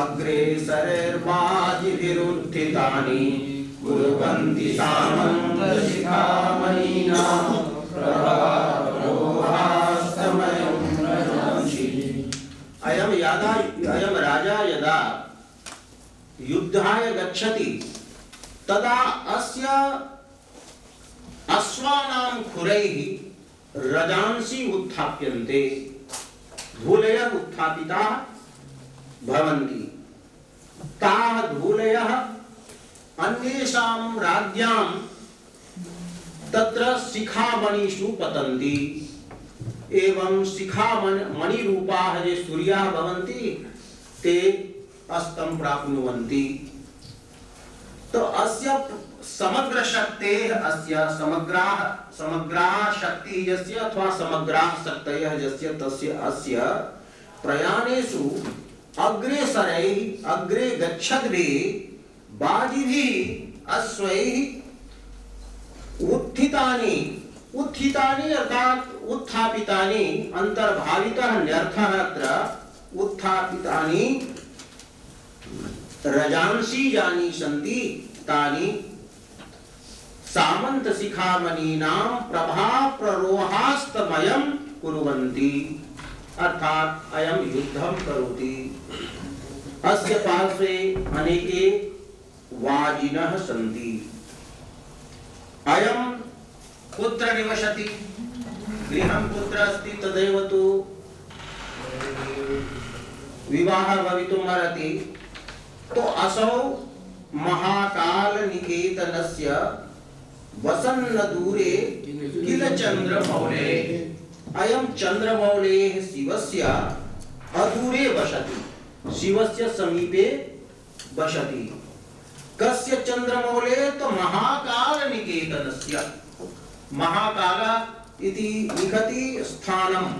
अग्रेसरैर्बाजिभिरुत्थितानि कुर्वन्ति सामन्तशिखामणीनां प्रभारोहास्तमयं रजंसि। अयं राजा यदा युद्धाय गच्छति तदा अस्य अश्वानां खुरैः रजांसि उत्थाप्यन्ते, धूलयः उत्थापिताः भवन्ति। ताः धूलयः अन्येषां राज्ञां तत्र शिखामणिषु पतन्ति। एवं शिखामणिरूपाः ये सूर्याः भवन्ति ते अस्तं प्राप्नुवन्ति। तो अस्य समग्र शक्तेः, अस्य समग्राः शक्तिः यस्य अथवा समग्राः शक्तयः यस्य तस्य अस्य प्रयाणेषु अग्रेसरैः अग्रे गच्छद्भिः बाजिभिः अश्वैः उत्थितानि अर्थात उत्थापितानि अंतर्भावितः न्यर्थः अत्र उत्थापितानि रजांसी जानी सन्ति तानि सामंत शिखामणीनां प्रभा प्ररोहास्तमयं कुर्वन्ति अर्थात अयं युद्धं करोति अस्य पार्श्वे अनेके वाजिनः सन्ति अयं कुत्र निवसति गृहं कुत्र अस्ति तदेव तु विवाहः भवितुम् अर्हति तो असौ महाकाल निकेतनस्य वसन्न दूरे किल चंद्रमौले अयं चंद्रमौलेः शिवस्य अदूरे वसति शिवस्य समीपे वसति कस्य चंद्रमौले तो महाकाल निकेतनस्य महाकाल इति लिखति स्थानम्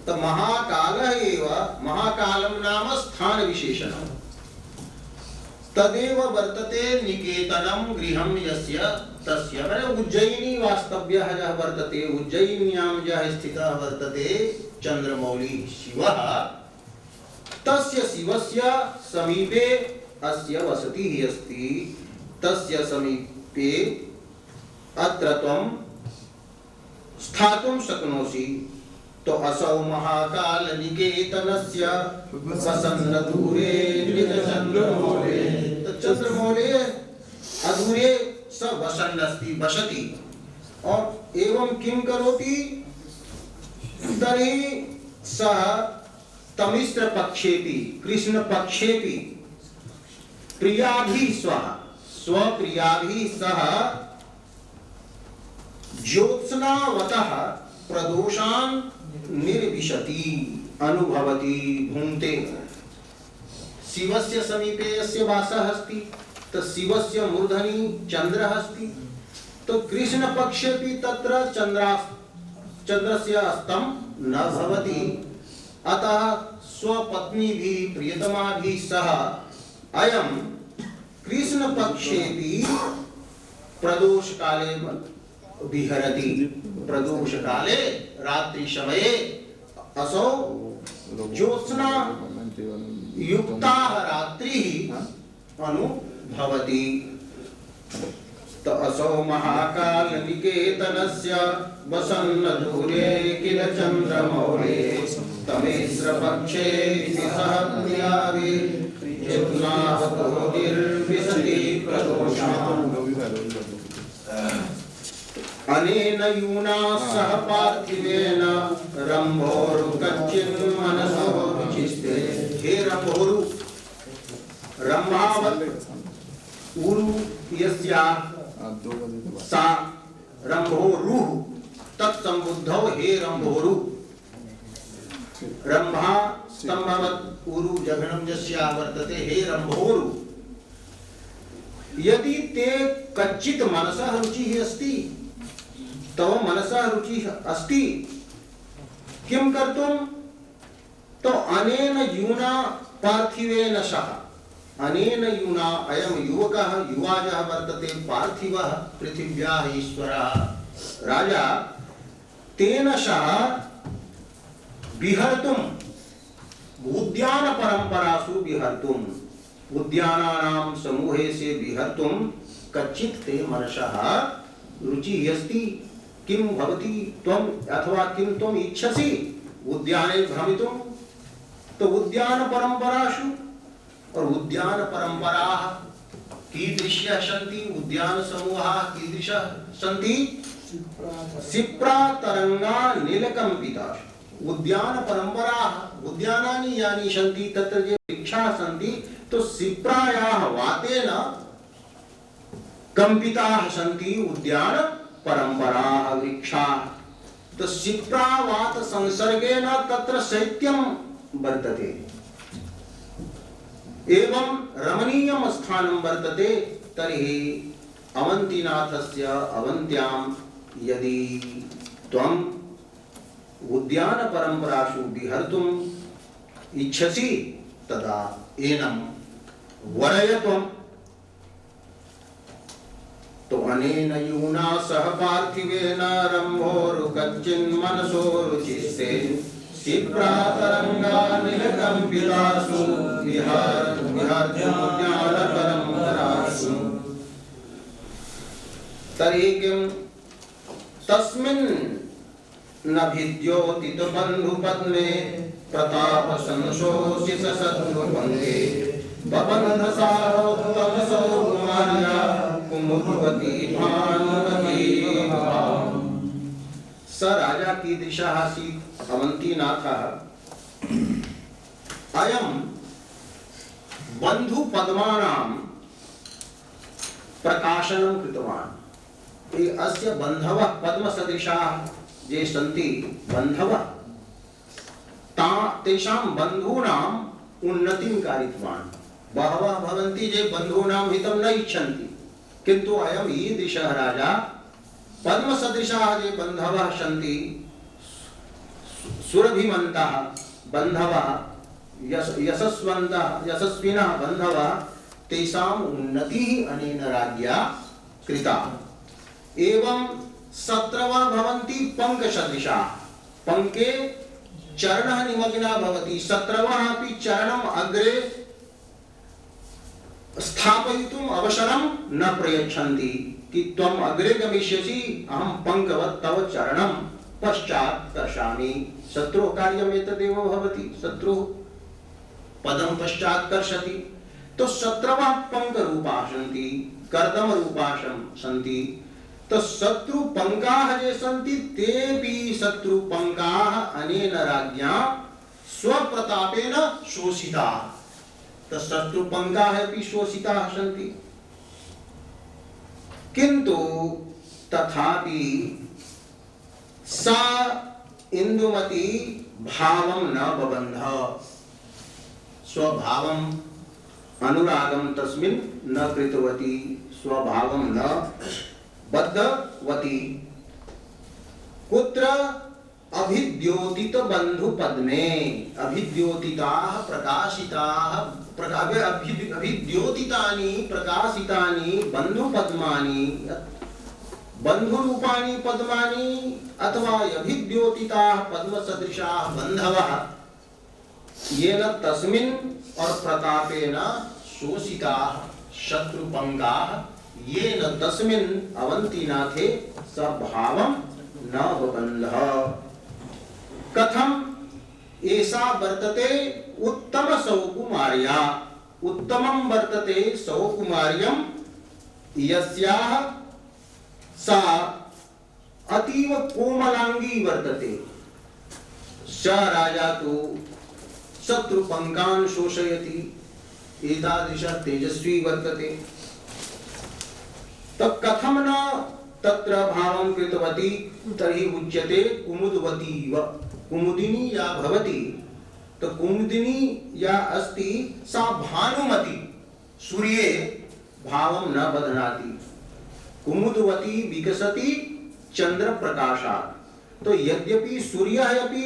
तो महाकालः एव महाकालं नाम स्थान विशेषणम् तदेव वर्तते निकेतनं गृहं यस्य तस्य मैंने उज्जयिनी वास्तव्यः यः वर्तते उज्जयिन्यां यः स्थितः वर्तते चंद्रमौली शिवः तस्य शिवस्य समीपे अस्य वसतिः अस्ति तस्य समीपे अत्र त्वं स्थातुं शक्नोषि तो असौ महाकाल निकेतनस्य वसन्न दूरे चंद्रमौले तो चंद्रमौले अधूरे स वसन् अस्ति वसति और एवं किं करोति तर्हि सः तमिस्र पक्षेपि कृष्ण पक्षेपि प्रियाभिः स्वप्रियाभिः सह ज्योत्स्नावतः प्रदोषान् निर्विशति अनुभवति भुङ्क्ते शिवस्य समीपे यस्य वासः अस्ति तो शिवस्य मूर्धनि चन्द्रः अस्ति तो कृष्ण पक्षेपि तत्र चन्द्रस्य अस्तं न भवति अतः स्वपत्नीभिः प्रियतमाभिः सह अयं कृष्ण पक्षेपि प्रदोष काले विहरति प्रदोष काले रात्रि समये असौ ज्योत्स्ना युक्ताः रात्रिः अनुभवति तो असौ महाकाल निकेतनस्य वसन्न दूरे किल चंद्रमौले तमेस्र पक्षे सह प्रियाभिः ज्योत्स्नावतो निर्विशति प्रदोषान् अनेन यूना सह पार्थिवेन रंभोरु कच्चिन्मनसो रुचिस्ते हे रंभोरु रंभावत् उरु यस्या सा रंभोरुः तत्संबुद्धौ हे रंभोरु रंभा स्तंभवत् उरु जघनं यस्या वर्तते हे रंभोरु यदि ते कच्चित् मनसः रुचिः अस्ति तव मनसः रुचिः अस्ति किं कर्तुं तो अनेन यूना पार्थिवेन सह अनेन यूना अयं युवकः युवाजः वर्तते पार्थिवः पृथिव्याः ईश्वरः राजा तेन सह विहर्तुम् उद्यान परंपरासु विहर्तुम् उद्यानानां समूहे से विहर्तुं कच्चित् ते मनसः रुचिः अस्ति किं भवति त्वम् अथवा किं त्वम् इच्छसि उद्याने भ्रमितुं तो उद्यान परंपरासु और उद्यान परंपराः कीदृश्यः सन्ति उद्यान समूहाः कीदृशः सन्ति सिप्रा तरंगा नीलकंपिताः उद्यान परंपराः उद्यानानि यानि सन्ति तत्र ये वृक्षाः सन्ति तो सिप्रायाः वातेन कंपिताः सन्ति उद्यान परंपराः वृक्षाः तो सिप्रावात संसर्गेण तत्र शैत्यं वर्तते एवं रमणीयं स्थानं वर्तते तर्हि अवन्तीनाथस्य अवन्त्यां यदि त्वम् उद्यान परंपरासु विहर्तुम् इच्छसि तदा एनं वरय त्वम् तो अनेन यूना सह पार्थिवेन रम्भोरुकच्चिन्मनसोरुचिस्ते क्षिप्रातरङ्गानिलकम्पितासु विहार्योद्यानपरम्परासु तर्हि किं तस्मिन् न भिद्योतित बन्धुपद्मे प्रतापसंशोषित शत्रुभङ्गे बबन्धसारोत्तमसौकुमार्या कुमुदवती भानुमती। स राजा कीदृशः आसीत् अवन्तीनाथः अयं बन्धुपद्मानां प्रकाशनं कृतवान्। अस्य बन्धवः पद्मसदृशाः ये सन्ति बन्धवः तेषां बन्धूनाम् उन्नतिं कारितवान्। बहवः भवन्ति ये बन्धूनां हितं न इच्छन्ति, किन्तु अयम् ईदृशः राजा पद्मसदृशाः ये बन्धवः सन्ति सुरभिमन्तः बन्धवः यशस्विनः बन्धवः तेषाम् उन्नतिः अनेन राज्ञा कृता। एवं 17 भवन्ति पङ्कसदृशाः, पङ्के चरणः निमग्नः भवति। 17 अपि चरणम् अग्रे स्थापयितुम् अवसरं न प्रयच्छन्ति कि त्वम् अग्रे गमिष्यसि, अहं पङ्कवत् तव चरणं पश्चात् कर्षामि। शत्रुः कार्यम् एतदेव भवति, शत्रुः पदं पश्चात् कर्षति। तो 17 पङ्करूपाः सन्ति, कर्दमरूपाः सन्ति। तो शत्रुपङ्काः ये सन्ति तेऽपि शत्रुपङ्काः अनेन राज्ञा स्वप्रतापेन शोषिताः। तो शत्रुपङ्काः अपि शोषिताः सन्ति, किन्तु तथापि सा इन्दुमती भावं न बबन्ध, स्वभावं अनुरागं तस्मिन् न कृतवती, स्वभावं न बद्धवती। कुत्र अभिद्योतित बंधु पद्मे, अभिद्योतिताः प्रकाशिताः अभिद्योतितानि प्रकाशितानि बंधु पद्मानि, बंधुरूपाणि पद्मानि अथवा अभिद्योतिताः पद्मसदृशाः बन्धवः येन तस्मिन् और प्रतापेन शोषिताः शत्रुपङ्काः येन तस्मिन् अवन्तीनाथे सभावं न बबन्ध। कथम एषा वर्तते उत्तम सौकुमार्या, उत्तमं वर्तते सौकुमार्यं यस्याः सा अतीव कोमलांगी वर्तते। स राजा तु शत्रुपङ्कान् शोषयति, एतादृशः तेजस्वी वर्तते। तब कथम न तत्र भावं कृतवती, तर्हि उच्यते कुमुदवती इव। कुमुदिनी या भवति, तो कुमुदिनी या अस्ति सा भानुमती, सूर्ये भावं न बध्नाति। कुमुदवती विकसति चंद्र प्रकाशात्। तो यद्यपि सूर्यः अपि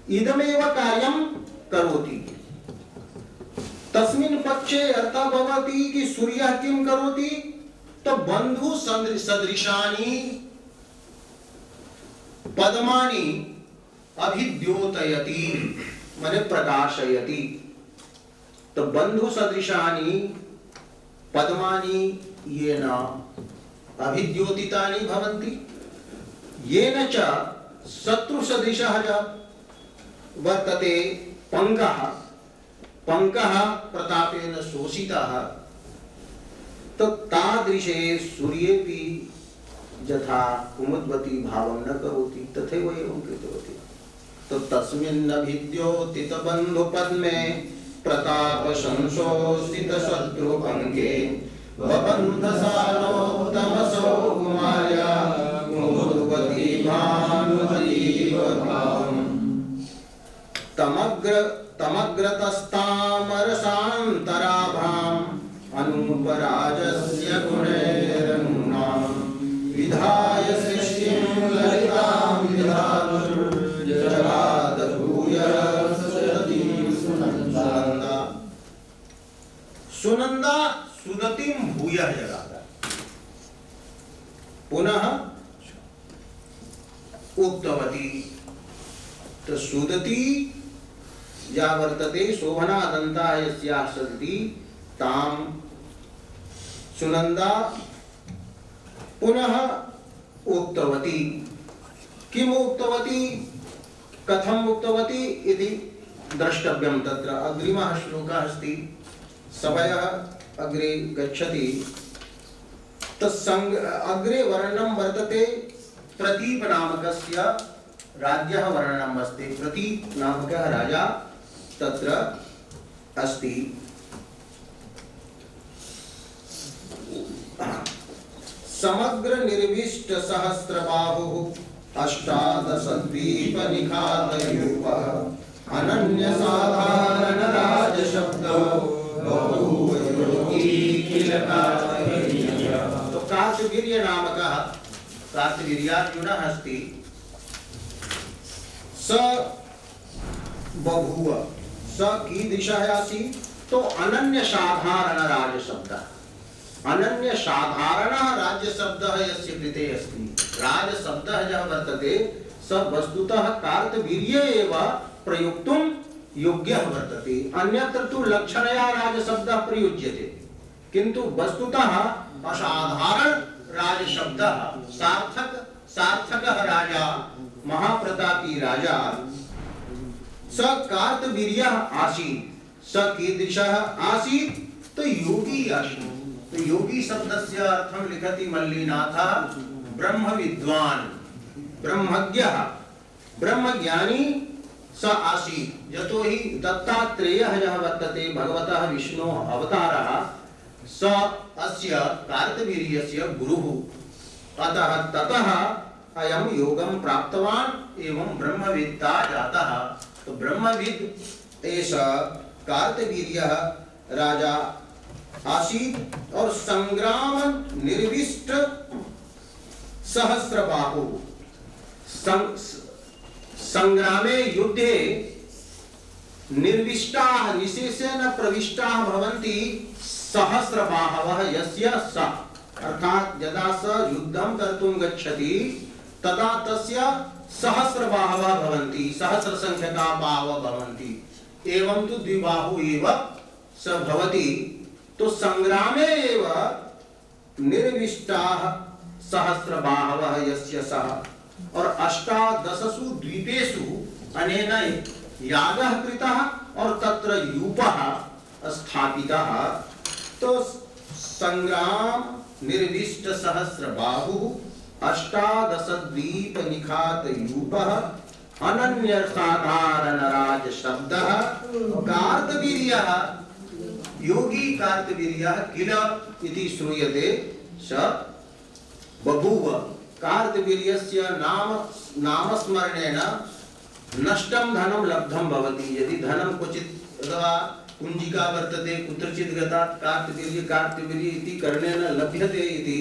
इदमेव कार्यं करोति, तस्मिन् पक्षे अर्थः भवति कि सूर्यः किं करोति, तो बंधु सदृशानि पद्मानि अभिद्योतयति, माने प्रकाशयति। तो बंधु सदृशानि पद्मानि येन अभिद्योतितानि भवन्ति, येन च शत्रु सदृशः वर्तते पङ्कः, पङ्कः प्रतापेन शोषितः। तो तादृशे सूर्येऽपि यथा कुमुद्वती भावं न करोति तथैव एवं कृतवती। तो तस्मिन् भिद्योतित बन्धुपद्मे प्रताप संशोषित शत्रुपङ्के बबन्धसारोत्तम सौकुमार्या कुमुद्वती भानुमतीव भावम्। तमग्रतस्तामरसान्तराभाम् अनुपराजस्य गुणैरनुनां विधाय सृष्टिं ललितां विधातुर्जगाद भूयः सुदतिं सुनन्दा सुदतिं भूयः जगाद। पुनः उक्तवती। तो सुदती या वर्तते शोभना दंता यस्याः सन्ति ताम सुनंदा पुनः उक्तवती। किम उक्तवती, कथम उक्तवती इति द्रष्टव्यं। तत्र अग्रिमः श्लोकः अस्ति, सवयः अग्रे गच्छति। तत्संग अग्रे वर्णनं वर्तते प्रतीप नामकस्य राज्यः वर्णनम् अस्ति। प्रतीप नामकः राजा तत्र अस्ति। समग्र निर्विष्ट सहस्रबाहुः अष्टादशद्वीप निखातयूपः अनन्य साधारण राजशब्दो बभूव योगी किल कार्तवीर्य। तो कार्तवीर्य नामकः कार्तवीर्यार्जुनः अस्ति। स बभूव, स कीदृशः आसीत्, तो अनन्य साधारण राजशब्दः। अनन्य साधारणः राज्यशब्दः यस्य कृते अस्ति। राजशब्दः यः वर्तते स वस्तुतः कार्तवीर्ये एव प्रयुक्तुं योग्यः वर्तते। अन्यत्र तु लक्षणया राजशब्दः प्रयुज्यते, किन्तु वस्तुतः असाधारण राजशब्दः सार्थकः राजा, महाप्रतापी राजा स कार्तवीर्यः आसीत्। स कीदृशः आसीत्, तो योगी आसीत्। तो योगी शब्दस्य अर्थं लिखति मल्लिनाथः ब्रह्म विद्वान्, ब्रह्मज्ञः, ब्रह्मज्ञानी स आसीत्। यतो हि दत्तात्रेयः यः वर्तते भगवतः विष्णोः अवतारः, स अस्य कार्तवीर्यस्य गुरुः। अतः ततः अयं योगं प्राप्तवान् एवं ब्रह्मविद्ता जातः। तो ब्रह्मविद् एषः कार्तवीर्यः राजा आसीत् और संग्राम निर्विष्ट सहस्रबाहु। संग्रामे युद्धे निर्विष्टाः निशेषेण प्रविष्टाः भवन्ति सहस्रबाहवः यस्य स। अर्थात यदा स युद्धं कर्तुं गच्छति तदा तस्य सहस्रबाहवः भवन्ति, सहस्रसंख्यकाः बाहवः भवन्ति। एवं तु द्विबाहु एव स भवति। तो संग्रामे एव निर्विष्टाः सहस्रबाहवः यस्य सः। और अष्टादशसु द्वीपेषु अनेन यागः कृतः और तत्र यूपः स्थापितः। तो संग्राम निर्विष्ट सहस्रबाहुः अष्टादशद्वीप निखात यूपः अनन्य साधारण राज शब्दः कार्तवीर्यः योगी कार्तवीर्यः किल इति श्रूयते। स बभूव। कार्तवीर्यस्य नाम स्मरणेन नष्टं धनं लब्धं भवति। यदि धनं क्वचित् अथवा कुञ्जिका वर्तते कुत्रचित् गता कार्तवीर्य इति करणेन लभ्यते इति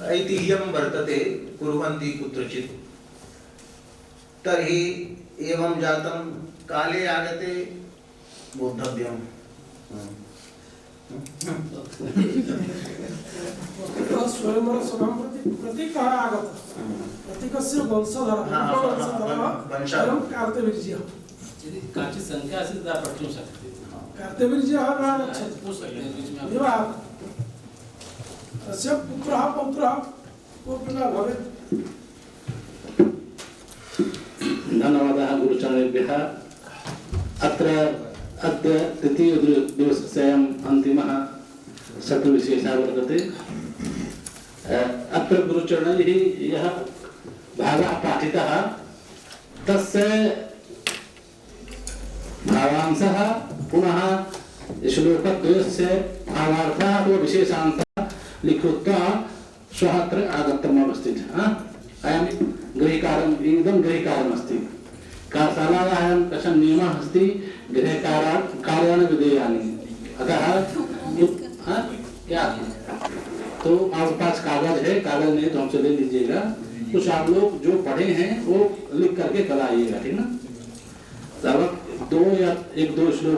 ऐतिह्यं वर्तते, कुर्वन्ति कुत्रचित्। तर्हि एवं जातं काले आगते बोद्धव्यम्। स्वयंवर सभां प्रतीकः आगतः। प्रतीकस्य वंशधरः कार्तवीर्यः। यदि काचित् संख्या अस्ति तदा पठितुं शक्यते। कार्तवीर्यः न आगच्छति। तस्य पुत्रः पौत्रः कोऽपि न भवेत्। धन्यवादः गुरुचरणेभ्यः। अत्र अद्य तृतीयदिवसस्याम् अन्तिमः सत्रविशेषः वर्तते। अत्र गुरुचरणैः यः भागः पाठितः तस्य भावांशः पुनः श्लोकद्वयस्य भावार्थः अथवा विशेषांशः लिखित्वा श्वः अत्र आगन्तव्यमस्ति। अयं गृहकार्यम् एकदं गृहकार्यमस्ति। शालायां कश्चन नियमः अस्ति, गृहकार्याणि विधेयानि। अतः क्या तो आपके पास कागज है, कागज नहीं तो हमसे ले लीजिएगा। कुछ आप लोग जो पढ़े हैं वो लिख करके कल आइएगा, ठीक ना। लगभग 2 या 1-2 श्लोक